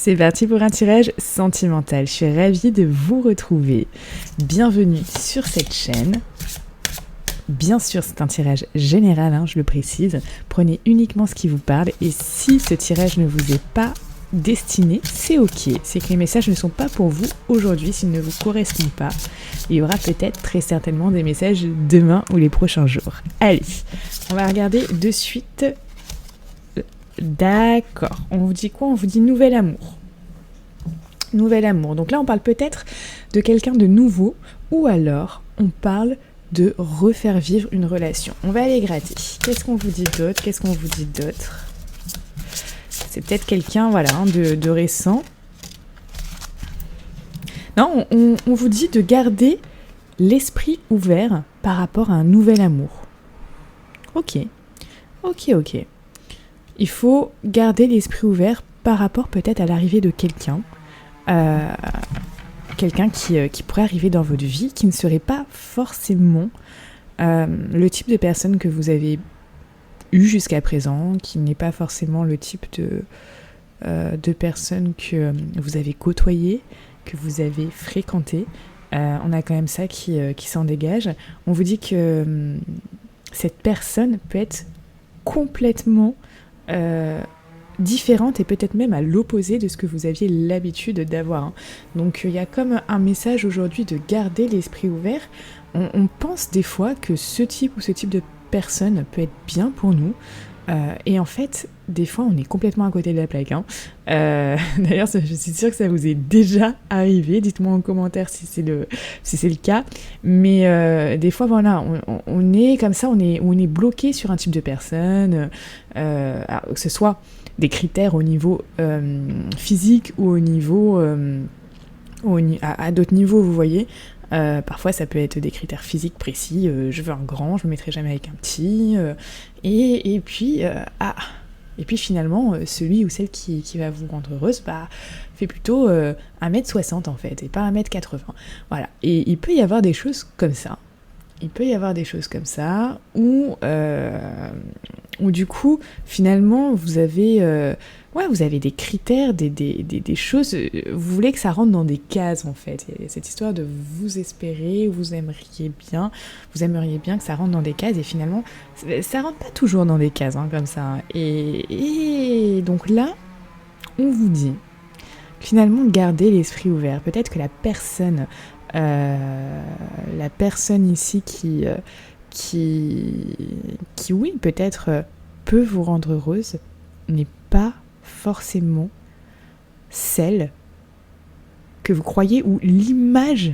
C'est parti pour un tirage sentimental. Je suis ravie de vous retrouver. Bienvenue sur cette chaîne. Bien sûr, c'est un tirage général, je le précise. Prenez uniquement ce qui vous parle et si ce tirage ne vous est pas destiné, c'est ok. C'est que les messages ne sont pas pour vous aujourd'hui, s'ils ne vous correspondent pas. Il y aura peut-être très certainement des messages demain ou les prochains jours. Allez, on va regarder de suite. D'accord. On vous dit quoi ? On vous dit nouvel amour. Nouvel amour. Donc là, on parle peut-être de quelqu'un de nouveau ou alors on parle de refaire vivre une relation. On va aller gratter. Qu'est-ce qu'on vous dit d'autre ? C'est peut-être quelqu'un, de récent. Non, on vous dit de garder l'esprit ouvert par rapport à un nouvel amour. Ok. Il faut garder l'esprit ouvert par rapport peut-être à l'arrivée de quelqu'un. Quelqu'un qui pourrait arriver dans votre vie, qui ne serait pas forcément le type de personne que vous avez eu jusqu'à présent, qui n'est pas forcément le type de personne que vous avez côtoyé, que vous avez fréquenté. On a quand même ça qui s'en dégage. On vous dit que cette personne peut être complètement différente et peut-être même à l'opposé de ce que vous aviez l'habitude d'avoir. Donc il y a comme un message aujourd'hui de garder l'esprit ouvert. On pense des fois que ce type de personne peut être bien pour nous. Et en fait, des fois, on est complètement à côté de la plaque. D'ailleurs, je suis sûre que ça vous est déjà arrivé. Dites-moi en commentaire si c'est le cas. Mais des fois, on est comme ça, on est bloqué sur un type de personne. Alors, que ce soit des critères au niveau physique ou au niveau à d'autres niveaux, vous voyez. Parfois ça peut être des critères physiques précis, je veux un grand, je me mettrai jamais avec un petit, et puis finalement celui ou celle qui va vous rendre heureuse fait plutôt 1m60 en fait, et pas 1m80. Voilà, et il peut y avoir des choses comme ça. Où du coup, finalement, vous avez des critères, des choses, vous voulez que ça rentre dans des cases, en fait. Il y a cette histoire de vous espérer, vous aimeriez bien que ça rentre dans des cases, et finalement, ça rentre pas toujours dans des cases, comme ça. Et donc là, on vous dit, finalement, gardez l'esprit ouvert. Peut-être que la personne ici qui oui, peut-être peut vous rendre heureuse, n'est pas forcément celle que vous croyez ou l'image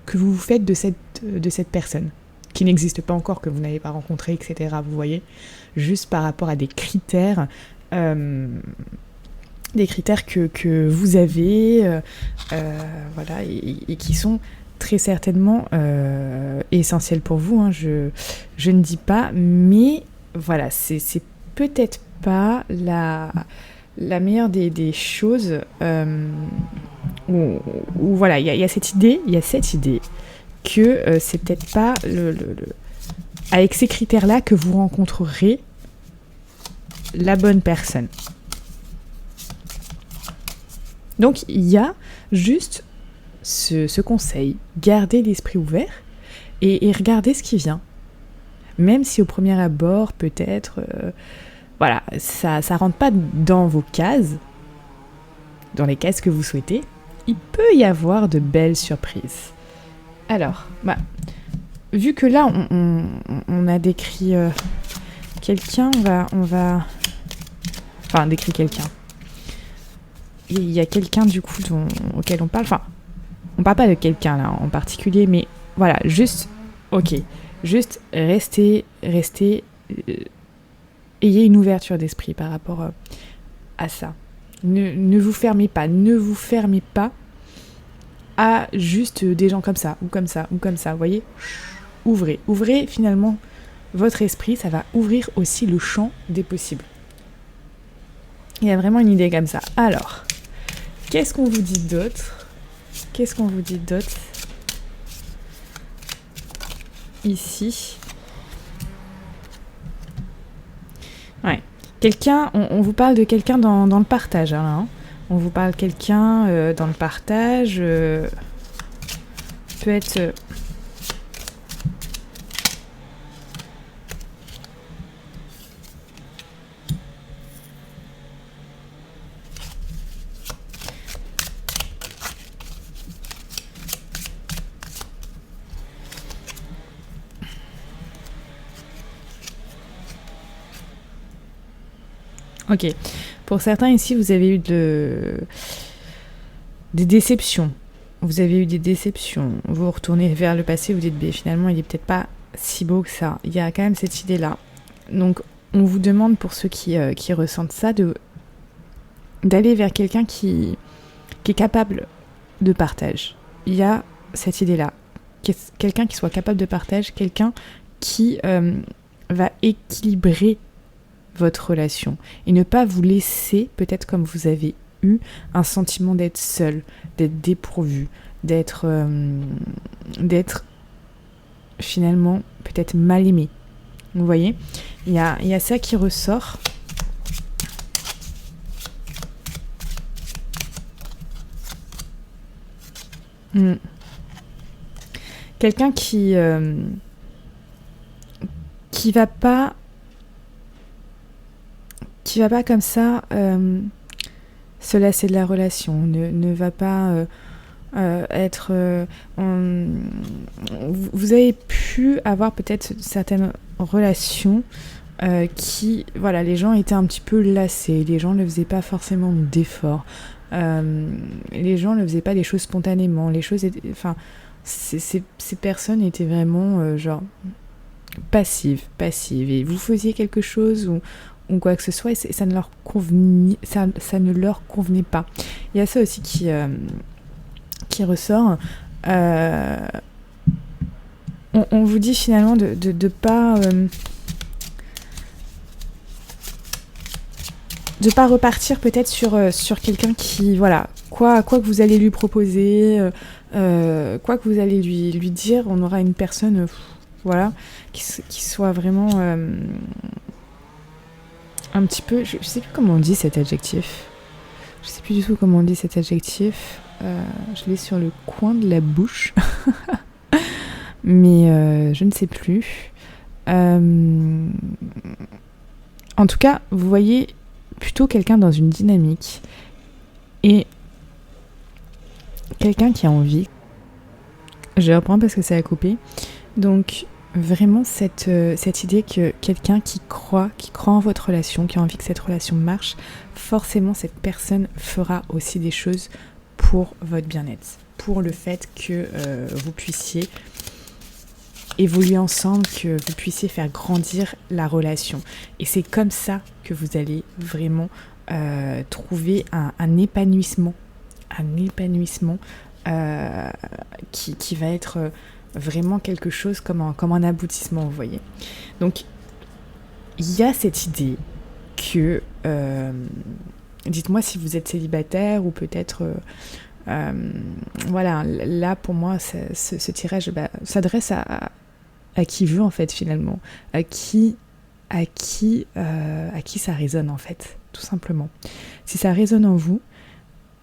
que vous vous faites de cette personne, qui n'existe pas encore, que vous n'avez pas rencontrée, etc. Vous voyez, juste par rapport à des critères que vous avez, et qui sont très certainement essentiels pour vous, je ne dis pas, mais voilà, c'est peut-être pas la meilleure des choses où voilà, il y a cette idée que c'est peut-être pas avec ces critères-là que vous rencontrerez la bonne personne. Donc il y a juste ce conseil, gardez l'esprit ouvert et regardez ce qui vient. Même si au premier abord, peut-être, ça rentre pas dans vos cases, dans les cases que vous souhaitez, il peut y avoir de belles surprises. Alors, vu que là, on a décrit quelqu'un, on va décrit quelqu'un. Il y a quelqu'un, du coup, auquel on parle, on parle pas de quelqu'un là en particulier, mais voilà, juste restez, ayez une ouverture d'esprit par rapport à ça. Ne vous fermez pas à juste des gens comme ça, ou comme ça, vous voyez. Ouvrez finalement votre esprit, ça va ouvrir aussi le champ des possibles. Il y a vraiment une idée comme ça. Alors, qu'est-ce qu'on vous dit d'autre ici? Ouais. Quelqu'un, on vous parle de quelqu'un dans le partage, On vous parle quelqu'un dans le partage, peut être... Ok. Pour certains ici, vous avez eu des déceptions. Vous avez eu des déceptions. Vous retournez vers le passé, vous dites, finalement, il est peut-être pas si beau que ça. Il y a quand même cette idée-là. Donc, on vous demande, pour ceux qui ressentent ça, d'aller vers quelqu'un qui est capable de partage. Il y a cette idée-là. Quelqu'un qui soit capable de partage, quelqu'un qui va équilibrer votre relation et ne pas vous laisser, peut-être comme vous avez eu, un sentiment d'être seul, d'être dépourvu, d'être finalement peut-être mal aimé. Vous voyez, il y a ça qui ressort. Quelqu'un qui va pas comme ça se lasser de la relation, ne va pas être... vous avez pu avoir peut-être certaines relations qui... Voilà, les gens étaient un petit peu lassés, les gens ne faisaient pas forcément d'efforts, les gens ne faisaient pas des choses spontanément, les choses étaient... Enfin, ces personnes étaient vraiment genre passives, et vous faisiez quelque chose ou quoi que ce soit, et ça ne leur convenait pas. Il y a ça aussi qui ressort. On vous dit finalement de pas repartir peut-être sur quelqu'un qui, voilà, quoi que vous allez lui proposer, quoi que vous allez lui dire, on aura une personne voilà, qui soit vraiment un petit peu, je sais plus comment on dit cet adjectif. Je sais plus du tout comment on dit cet adjectif. Je l'ai sur le coin de la bouche. Mais je ne sais plus. En tout cas, vous voyez plutôt quelqu'un dans une dynamique et quelqu'un qui a envie. Je reprends parce que ça a coupé. Donc, vraiment cette idée que quelqu'un qui croit en votre relation, qui a envie que cette relation marche, forcément cette personne fera aussi des choses pour votre bien-être, pour le fait que vous puissiez évoluer ensemble, que vous puissiez faire grandir la relation. Et c'est comme ça que vous allez vraiment trouver un épanouissement qui va être vraiment quelque chose comme un aboutissement, vous voyez. Donc, il y a cette idée que, dites-moi si vous êtes célibataire ou peut-être, voilà, là pour moi, ce tirage s'adresse à qui veut en fait finalement, à qui ça résonne en fait, tout simplement. Si ça résonne en vous,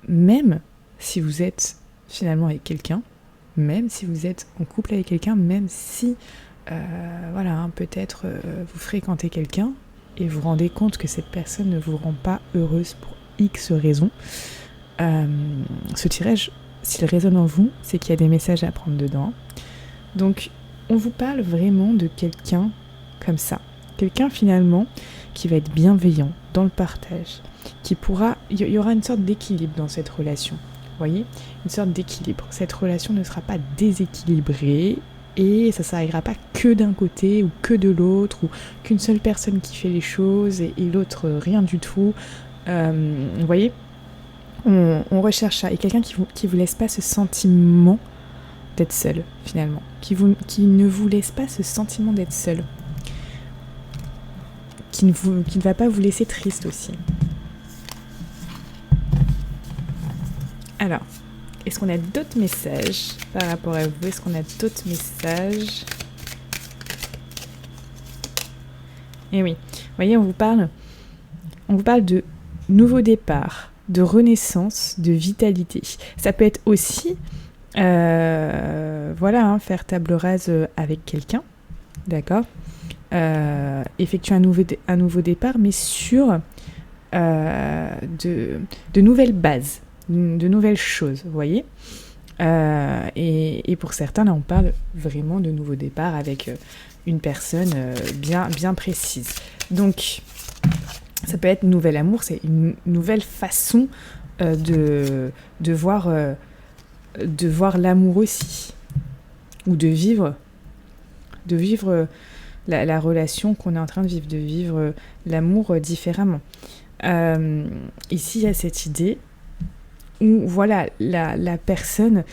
même si vous êtes finalement avec quelqu'un, même si vous êtes en couple avec quelqu'un, même si voilà, peut-être vous fréquentez quelqu'un et vous vous rendez compte que cette personne ne vous rend pas heureuse pour X raisons, ce tirage, s'il résonne en vous, c'est qu'il y a des messages à prendre dedans. Donc on vous parle vraiment de quelqu'un comme ça, quelqu'un finalement qui va être bienveillant dans le partage, qui pourra, il y aura une sorte d'équilibre dans cette relation. Vous voyez, une sorte d'équilibre. Cette relation ne sera pas déséquilibrée et ça ne s'arrivera pas que d'un côté ou que de l'autre ou qu'une seule personne qui fait les choses et l'autre rien du tout. Vous voyez, on recherche ça. Et quelqu'un qui vous laisse pas ce sentiment d'être seul, finalement. Qui ne vous laisse pas ce sentiment d'être seul. Qui ne va pas vous laisser triste aussi. Alors, est-ce qu'on a d'autres messages par rapport à vous ? Est-ce qu'on a d'autres messages ? Eh oui, vous voyez, on vous parle de nouveau départ, de renaissance, de vitalité. Ça peut être aussi, faire table rase avec quelqu'un, d'accord, effectuer un nouveau départ, mais sur de nouvelles bases, de nouvelles choses, vous voyez. Et pour certains, là, on parle vraiment de nouveau départ avec une personne bien précise. Donc, ça peut être nouvel amour, c'est une nouvelle façon de voir l'amour aussi, ou de vivre la relation qu'on est en train de vivre, de vivre l'amour différemment. Ici, il y a cette idée où voilà, la personne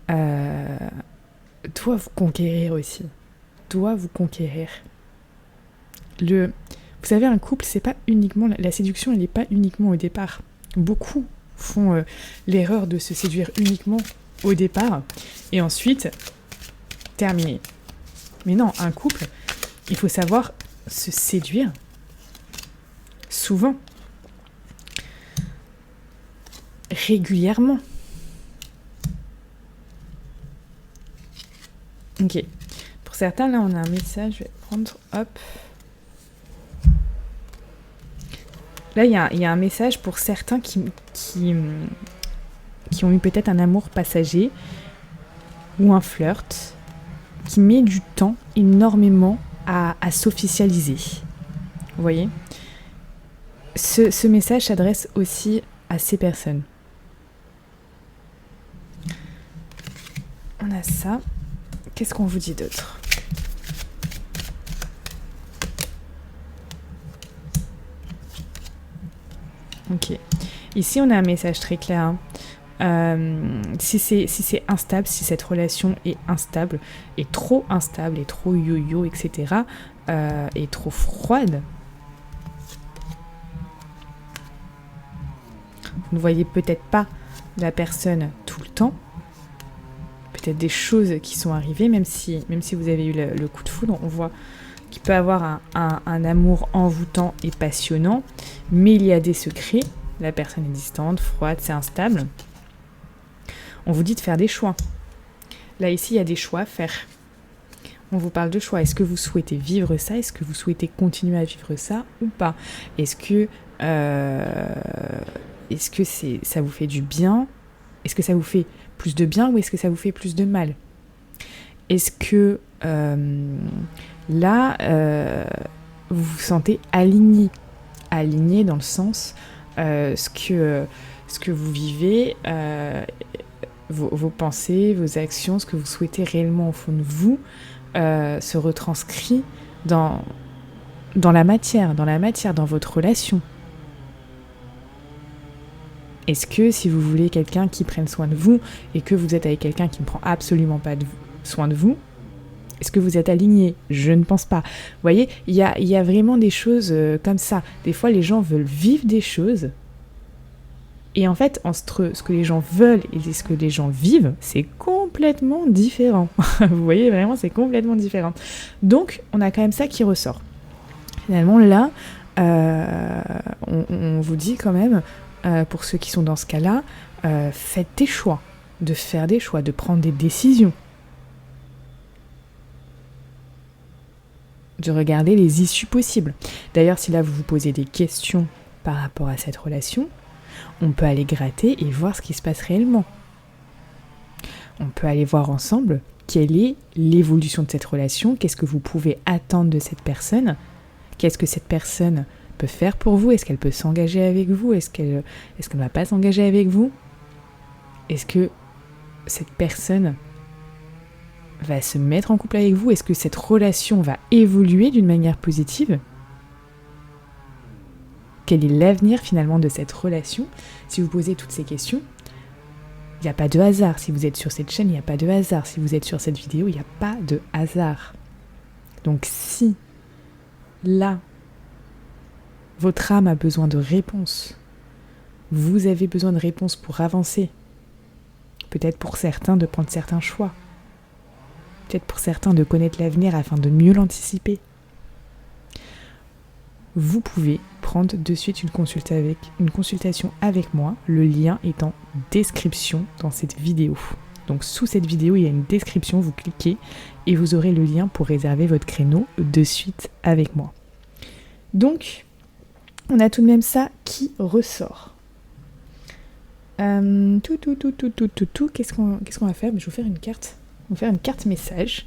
doit vous conquérir aussi. Doit vous conquérir. Vous savez, un couple, c'est pas uniquement... La séduction, elle n'est pas uniquement au départ. Beaucoup font l'erreur de se séduire uniquement au départ et ensuite terminer. Mais non, un couple, il faut savoir se séduire souvent. Régulièrement. Ok. Pour certains, là, on a un message. Je vais prendre, hop. Là, il y a un message pour certains qui ont eu peut-être un amour passager ou un flirt qui met du temps énormément à s'officialiser. Vous voyez ? Ce message s'adresse aussi à ces personnes. On a ça. Qu'est-ce qu'on vous dit d'autre ? Ok. Ici, on a un message très clair. Si c'est instable, si cette relation est instable, est trop instable, est trop yo-yo, etc., est trop froide, vous ne voyez peut-être pas la personne tout le temps, peut-être des choses qui sont arrivées, même si vous avez eu le coup de foudre, on voit qu'il peut avoir un amour envoûtant et passionnant, mais il y a des secrets, la personne est distante, froide, c'est instable. On vous dit de faire des choix. Là, ici, il y a des choix à faire. On vous parle de choix. Est-ce que vous souhaitez vivre ça ? Est-ce que vous souhaitez continuer à vivre ça ou pas ? Est-ce que ça vous fait du bien ? Est-ce que ça vous fait plus de bien ou est-ce que ça vous fait plus de mal ? Est-ce que vous vous sentez aligné ? Aligné dans le sens ce que vous vivez, vos pensées, vos actions, ce que vous souhaitez réellement au fond de vous, se retranscrit dans la matière, dans votre relation. Est-ce que si vous voulez quelqu'un qui prenne soin de vous et que vous êtes avec quelqu'un qui ne prend absolument pas soin de vous, est-ce que vous êtes aligné ? Je ne pense pas. Vous voyez, il y a vraiment des choses comme ça. Des fois, les gens veulent vivre des choses. Et en fait, entre ce que les gens veulent et ce que les gens vivent, c'est complètement différent. Vous voyez, vraiment, c'est complètement différent. Donc, on a quand même ça qui ressort. Finalement, là, on vous dit quand même, pour ceux qui sont dans ce cas-là, faites des choix, de faire des choix, de prendre des décisions. De regarder les issues possibles. D'ailleurs, si là, vous vous posez des questions par rapport à cette relation, on peut aller gratter et voir ce qui se passe réellement. On peut aller voir ensemble quelle est l'évolution de cette relation, qu'est-ce que vous pouvez attendre de cette personne, qu'est-ce que cette personne peut faire pour vous, est-ce qu'elle peut s'engager avec vous, est-ce qu'elle ne va pas s'engager avec vous, est-ce que cette personne va se mettre en couple avec vous, est-ce que cette relation va évoluer d'une manière positive ? Quel est l'avenir finalement de cette relation ? Si vous posez toutes ces questions, il n'y a pas de hasard. Si vous êtes sur cette chaîne, il n'y a pas de hasard. Si vous êtes sur cette vidéo, il n'y a pas de hasard. Donc si, là, votre âme a besoin de réponses, vous avez besoin de réponses pour avancer, peut-être pour certains de prendre certains choix, peut-être pour certains de connaître l'avenir afin de mieux l'anticiper, vous pouvez prendre de suite une consultation avec moi. Le lien est en description dans cette vidéo. Donc sous cette vidéo, il y a une description, vous cliquez et vous aurez le lien pour réserver votre créneau de suite avec moi. Donc, on a tout de même ça qui ressort. Qu'est-ce qu'on va faire? Je vais vous faire une carte. On va faire une carte message.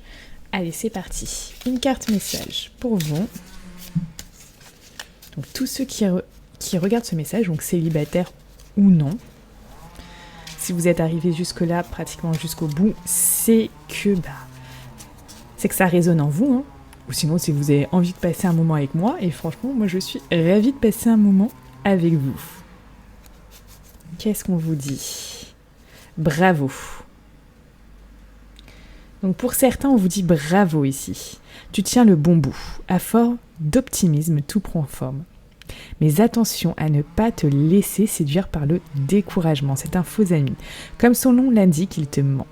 Allez, c'est parti. Une carte message pour vous. Donc tous ceux qui regardent ce message, donc célibataires ou non, si vous êtes arrivé jusque-là, pratiquement jusqu'au bout, c'est que ça résonne en vous, hein. Ou sinon, si vous avez envie de passer un moment avec moi, et franchement, moi je suis ravie de passer un moment avec vous. Qu'est-ce qu'on vous dit? Bravo. Donc pour certains, on vous dit bravo ici. Tu tiens le bon bout. À force d'optimisme, tout prend forme. Mais attention à ne pas te laisser séduire par le découragement. C'est un faux ami. Comme son nom l'indique, il te ment.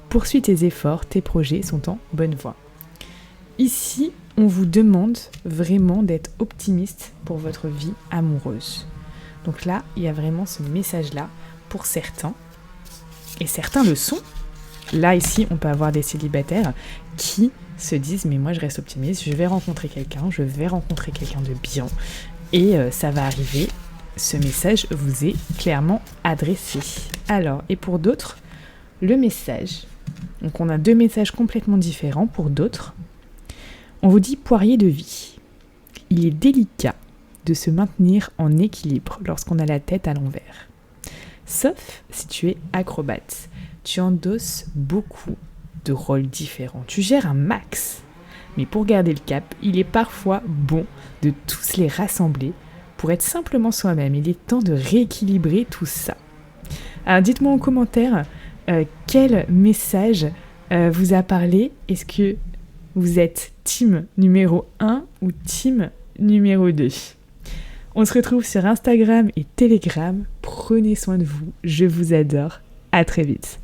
Poursuis tes efforts, tes projets sont en bonne voie. Ici, on vous demande vraiment d'être optimiste pour votre vie amoureuse. Donc là, il y a vraiment ce message-là pour certains. Et certains le sont. Là, ici, on peut avoir des célibataires qui se disent « Mais moi, je reste optimiste, je vais rencontrer quelqu'un de bien. » Et ça va arriver. Ce message vous est clairement adressé. Alors, et pour d'autres, le message. Donc, on a deux messages complètement différents pour d'autres. On vous dit « Poirier de vie. Il est délicat de se maintenir en équilibre lorsqu'on a la tête à l'envers. Sauf si tu es acrobate. Tu endosses beaucoup de rôles différents. Tu gères un max. Mais pour garder le cap, il est parfois bon de tous les rassembler pour être simplement soi-même. Il est temps de rééquilibrer tout ça. » Alors dites-moi en commentaire quel message vous a parlé. Est-ce que vous êtes team numéro 1 ou team numéro 2? On se retrouve sur Instagram et Telegram. Prenez soin de vous. Je vous adore. À très vite.